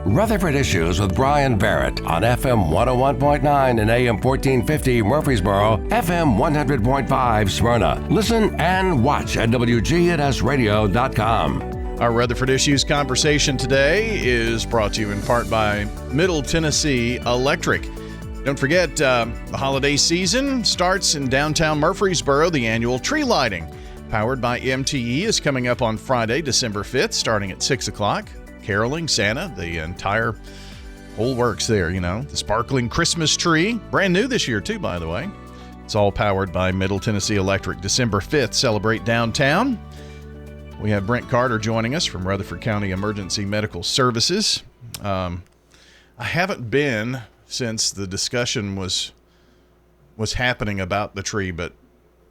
Rutherford Issues with Bryan Barrett on FM 101.9 and AM 1450 Murfreesboro, FM 100.5 Smyrna. Listen and watch at WGNSradio.com. Our Rutherford Issues conversation today is brought to you in part by Middle Tennessee Electric. Don't forget, the holiday season starts in downtown Murfreesboro. The annual tree lighting, powered by MTE, is coming up on Friday, December 5th, starting at 6 o'clock. Caroling, Santa, the entire whole works there, you know. The sparkling Christmas tree, brand new this year too, by the way. It's all powered by Middle Tennessee Electric. December 5th, celebrate downtown. We have Brent Carter joining us from Rutherford County Emergency Medical Services. I haven't been since the discussion was happening about the tree, but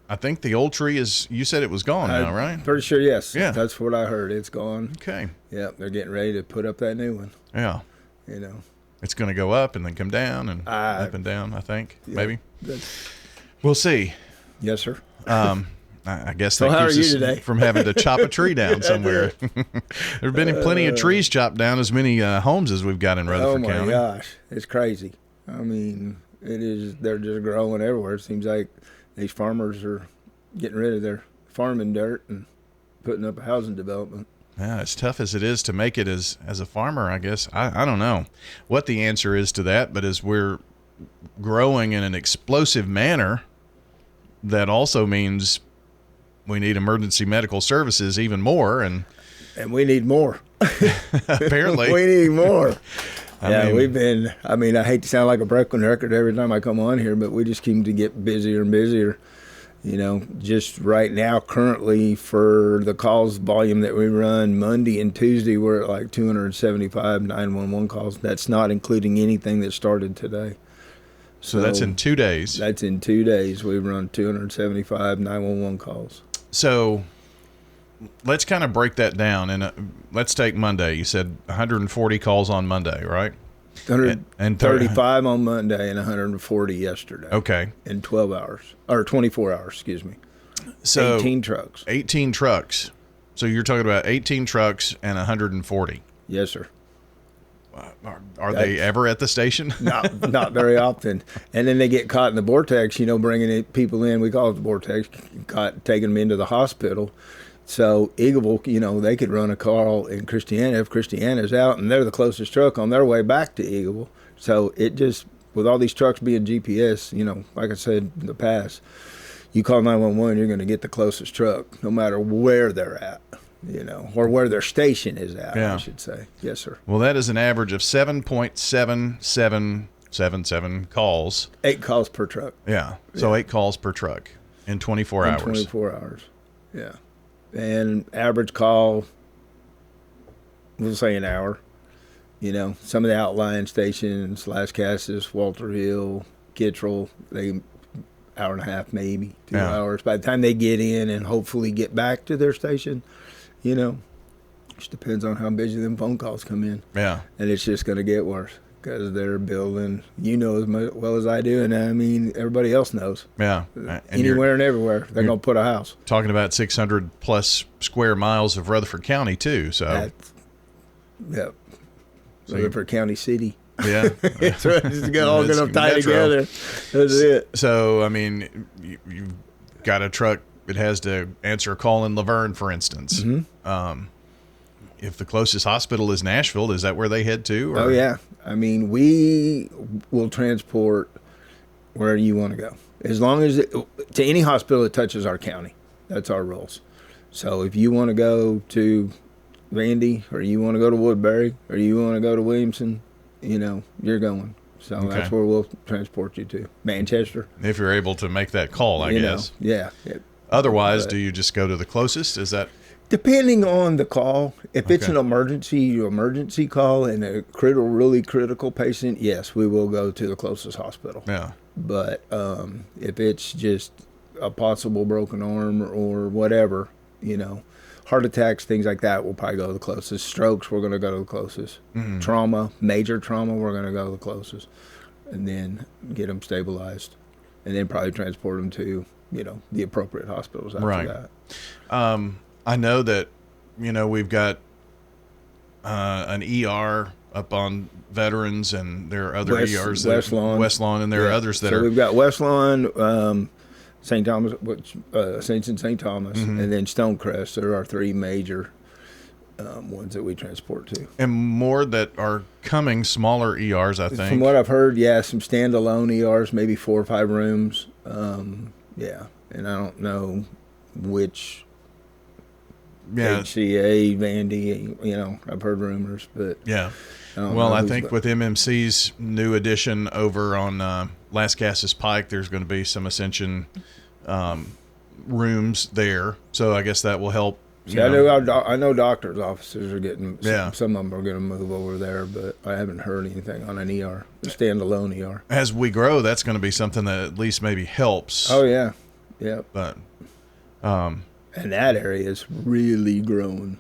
I think the old tree you said it was gone now, right? Pretty sure, yes. Yeah. That's what I heard. It's gone. Okay. Yeah, they're getting ready to put up that new one. Yeah. You know. It's going to go up and then come down and up and down, I think, maybe. That's... We'll see. Yes, sir. I guess so that keeps us today? from having to chop a tree down somewhere. There have been plenty of trees chopped down, as many homes as we've got in Rutherford County. Oh, my gosh. It's crazy. I mean, it is. They're just growing everywhere. It seems like these farmers are getting rid of their farming dirt and putting up a housing development. Yeah, as tough as it is to make it as a farmer, I guess. I don't know what the answer is to that, but as we're growing in an explosive manner, that also means we need emergency medical services even more. And we need more. Apparently. We need more. I hate to sound like a broken record every time I come on here, but we just keep to get busier and busier. You know, just right now, currently, for the calls volume that we run Monday and Tuesday, we're at like 275 911 calls. That's not including anything that started today. So that's in 2 days. That's in 2 days. We run 275 911 calls. So let's kind of break that down. And let's take Monday. You said 140 calls on Monday, right? 135 on Monday and 140 yesterday. Okay. In 12 hours, or 24 hours, excuse me. So 18 trucks. 18 trucks. So you're talking about 18 trucks and 140. Yes, sir. Are they ever at the station? Not very often. And then they get caught in the vortex, bringing people in. We call it the vortex, taking them into the hospital. So Eagleville, they could run a call in Christiana if Christiana's out, and they're the closest truck on their way back to Eagleville. So it just, with all these trucks being GPS, like I said in the past, you call 911, you're going to get the closest truck, no matter where they're at, or where their station is at, I should say. Yes, sir. Well, that is an average of 7.7777 calls. 8 calls per truck. Yeah. So 8 calls per truck in 24 hours. 24 hours. Yeah. And average call, we'll say an hour. Some of the outlying stations, Las Casas, Walter Hill, Kittrell, they hour and a half, maybe 2 hours. By the time they get in and hopefully get back to their station, just depends on how busy them phone calls come in. Yeah. And it's just going to get worse because they're building, as well as I do, and I mean, everybody else knows. Yeah. Anywhere and everywhere, they're going to put a house. Talking about 600 plus square miles of Rutherford County, too. So. Yep. Rutherford County City. Yeah. It's all going to tie together. That's it. So, I mean, you've got a truck that has to answer a call in Laverne, for instance. Mm-hmm. If the closest hospital is Nashville, is that where they head to? Or? Oh, yeah. I mean, we will transport where you want to go. As long as to any hospital that touches our county. That's our rules. So if you want to go to Vandy, or you want to go to Woodbury, or you want to go to Williamson, you're going. So that's where we'll transport you to. Manchester. If you're able to make that call, I guess. Yeah. Otherwise, do you just go to the closest? Is that... Depending on the call, if it's an emergency call and a really critical patient, yes, we will go to the closest hospital. Yeah. But if it's just a possible broken arm or whatever, heart attacks, things like that, we'll probably go to the closest. Strokes, we're going to go to the closest. Mm-hmm. Trauma, major trauma, we're going to go to the closest. And then get them stabilized. And then probably transport them to, the appropriate hospitals after that. I know that, we've got an ER up on Veterans, and there are other ERs. West Lawn, and there are others that so are. We've got West Lawn, St. Thomas, Saints and St. Thomas, and then Stonecrest. There are three major ones that we transport to. And more that are coming, smaller ERs, I think. From what I've heard, some standalone ERs, maybe 4 or 5 rooms. And I don't know which HCA, Vandy, I've heard rumors, but I think with MMC's new addition over on Lascassas Pike, there's going to be some Ascension rooms there, so I guess that will help. I know doctors' offices are getting. Some of them are going to move over there, but I haven't heard anything on an ER, a standalone ER. As we grow, that's going to be something that at least maybe helps. Oh yeah. But and that area is really growing.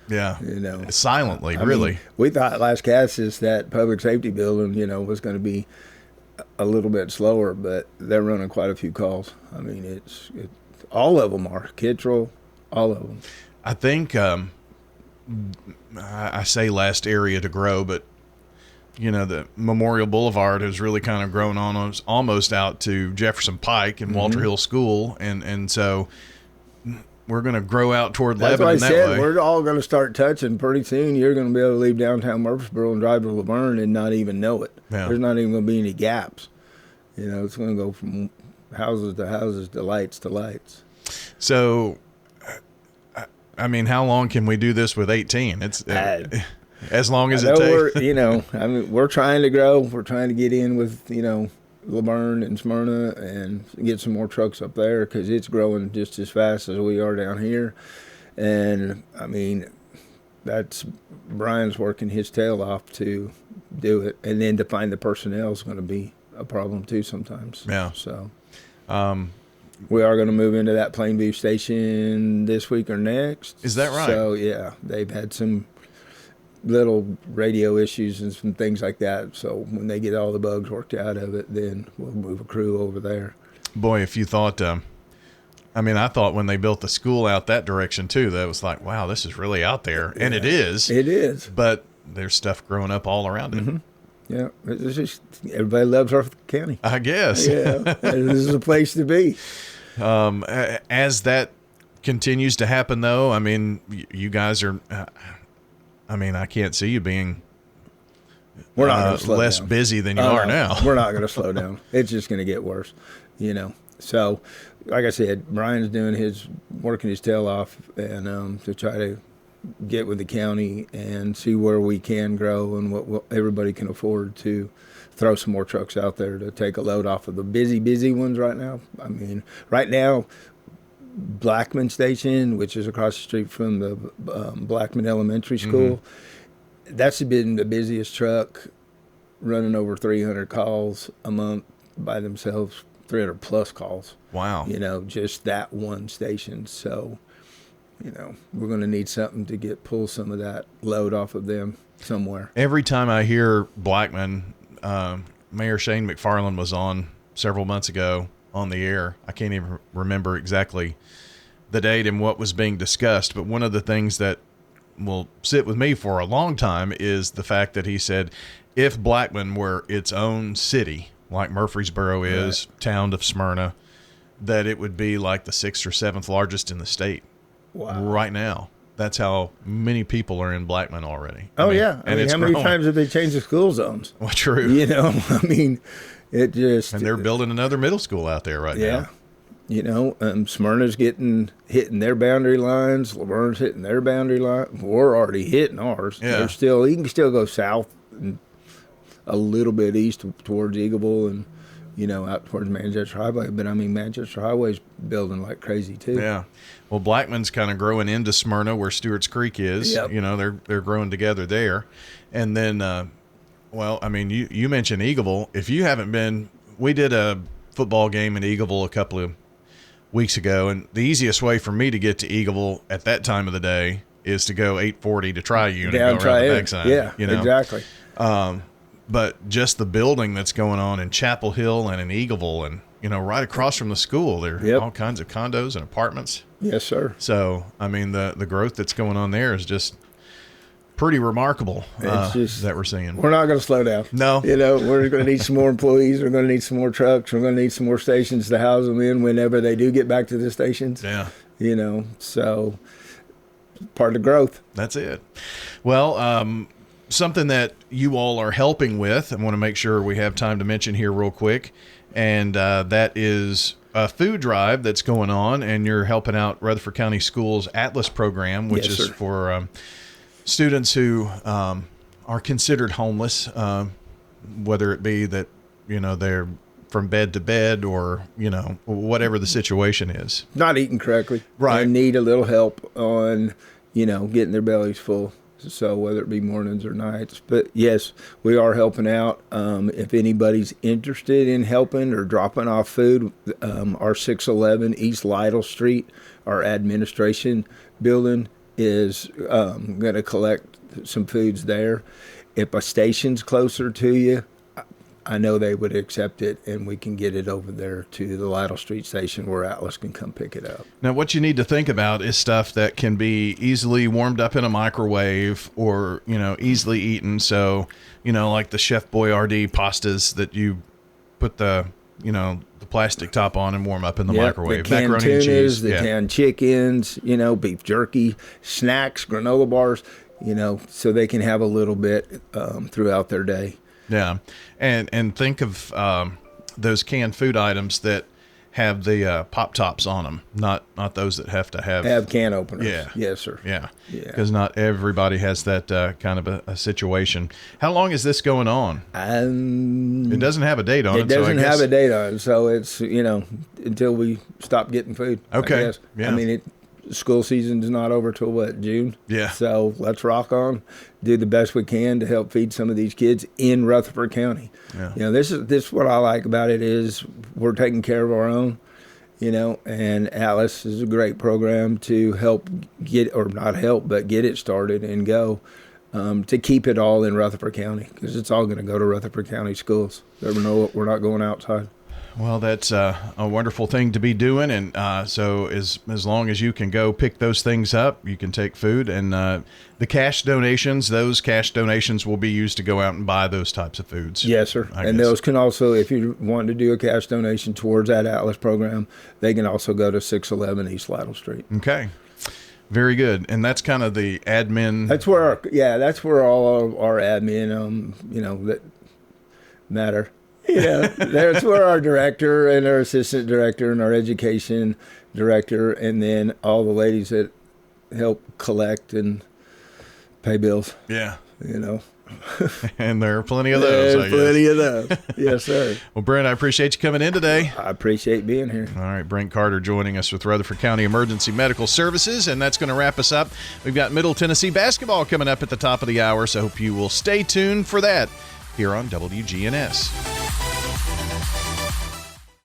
Yeah, silently, really. We thought Lascassas, that public safety building, was going to be a little bit slower, but they're running quite a few calls. I mean, it's all of them are Kittrell, all of them. I think I say last area to grow, but the Memorial Boulevard has really kind of grown on almost out to Jefferson Pike and Walter Hill School, and so we're going to grow out toward Lebanon that way. That's why I said we're all going to start touching. Pretty soon you're going to be able to leave downtown Murfreesboro and drive to Laverne and not even know it. Yeah. There's not even going to be any gaps. It's going to go from houses to houses to lights to lights. So, I mean, how long can we do this with 18? It's as long as it takes. We're trying to grow. We're trying to get in with, Laverne and Smyrna and get some more trucks up there because it's growing just as fast as we are down here. And, I mean, that's Brian's working his tail off to do it. And then to find the personnel is going to be a problem, too, sometimes. Yeah. So we are going to move into that Plainview station this week or next. Is that right? So, yeah, they've had some little radio issues and some things like that. So when they get all the bugs worked out of it, then we'll move a crew over there. Boy, if you thought, I thought when they built the school out that direction too, that was like, wow, this is really out there. And it is. It is. But there's stuff growing up all around it. Yeah. It's just, everybody loves Norfolk County. I guess. Yeah. This is a place to be. As that continues to happen though, I mean, you guys are, I can't see you being we're not less down. busy than you are now. We're not going to slow down. It's just going to get worse, So, like I said, Brian's working his tail off and to try to get with the county and see where we can grow and what everybody can afford to throw some more trucks out there to take a load off of the busy ones right now. I mean, right now, Blackman Station, which is across the street from the Blackman Elementary School, that's been the busiest truck, running over 300 calls a month by themselves, 300 plus calls. Wow. Just that one station. So, we're going to need something to pull some of that load off of them somewhere. Every time I hear Blackman, Mayor Shane McFarland was on several months ago on the air. I can't even remember exactly the date and what was being discussed, but one of the things that will sit with me for a long time is the fact that he said if Blackman were its own city, like Murfreesboro is, town of Smyrna, that it would be like the 6th or 7th largest in the state. Wow. Right now. That's how many people are in Blackman already. And it's how many growing. Times have they changed the school zones? Well, true. It just... And they're building another middle school out there right now. Smyrna's hitting their boundary lines. Laverne's hitting their boundary line. We're already hitting ours. Yeah. You can still go south and a little bit east towards Eagleville and, out towards Manchester Highway. But, Manchester Highway's building like crazy, too. Yeah. Well, Blackman's kind of growing into Smyrna where Stewart's Creek is. Yep. They're growing together there. And then, you mentioned Eagleville. If you haven't been, we did a football game in Eagleville a couple of weeks ago, and the easiest way for me to get to Eagleville at that time of the day is to go 840 to Tri-Unit and go around the backside. Yeah, exactly. But just the building that's going on in Chapel Hill and in Eagleville and, right across from the school, there are all kinds of condos and apartments. Yes, sir. So, the growth that's going on there is just pretty remarkable It's that we're seeing. We're not going to slow down. No. We're going to need some more employees. We're going to need some more trucks. We're going to need some more stations to house them in whenever they do get back to the stations. Yeah. So part of growth. That's it. Well, something that you all are helping with, I want to make sure we have time to mention here real quick, and that is a food drive that's going on, and you're helping out Rutherford County Schools Atlas program, which is for students who are considered homeless, whether it be that, they're from bed to bed or, whatever the situation is. Not eating correctly. Right. And need a little help on, getting their bellies full. So whether it be mornings or nights, but yes, we are helping out. If anybody's interested in helping or dropping off food, our 611 East Lytle Street, our administration building, is going to collect some foods there. If a station's closer to you, I know they would accept it, and we can get it over there to the Lytle Street station where Atlas can come pick it up. Now, what you need to think about is stuff that can be easily warmed up in a microwave or, easily eaten. So, like the Chef Boyardee pastas that you put the plastic top on and warm up in the microwave. The canned Macaroni and tunas, cheese. the canned chickens, beef jerky, snacks, granola bars, so they can have a little bit throughout their day. Yeah, and think of those canned food items that have the pop tops on them, not those that have to have can openers. Yeah, yes, sir. Yeah, because not everybody has that kind of a situation. How long is this going on? It doesn't have a date on it. It doesn't have a date on it, so it's until we stop getting food. Okay. I guess. Yeah. I mean, school season is not over till June? Yeah. So let's rock on, do the best we can to help feed some of these kids in Rutherford County. Yeah. This is what I like about it is we're taking care of our own, and Atlas is a great program to help get it started and go, to keep it all in Rutherford County, because it's all going to go to Rutherford County schools. We're not going outside. Well, that's a wonderful thing to be doing, and so as long as you can go pick those things up, you can take food, and the cash donations will be used to go out and buy those types of foods. Yes, sir. And those can also, if you want to do a cash donation towards that Atlas program, they can also go to 611 East Lytle Street. Okay. Very good. And that's kind of the admin. That's where all of our admin, that matter. That's where our director and our assistant director and our education director, and then all the ladies that help collect and pay bills. Yeah. And there are plenty of those. Plenty of those. Yes, sir. Well, Brent, I appreciate you coming in today. I appreciate being here. All right. Brent Carter joining us with Rutherford County Emergency Medical Services, and that's going to wrap us up. We've got Middle Tennessee basketball coming up at the top of the hour, so hope you will stay tuned for that here on WGNS.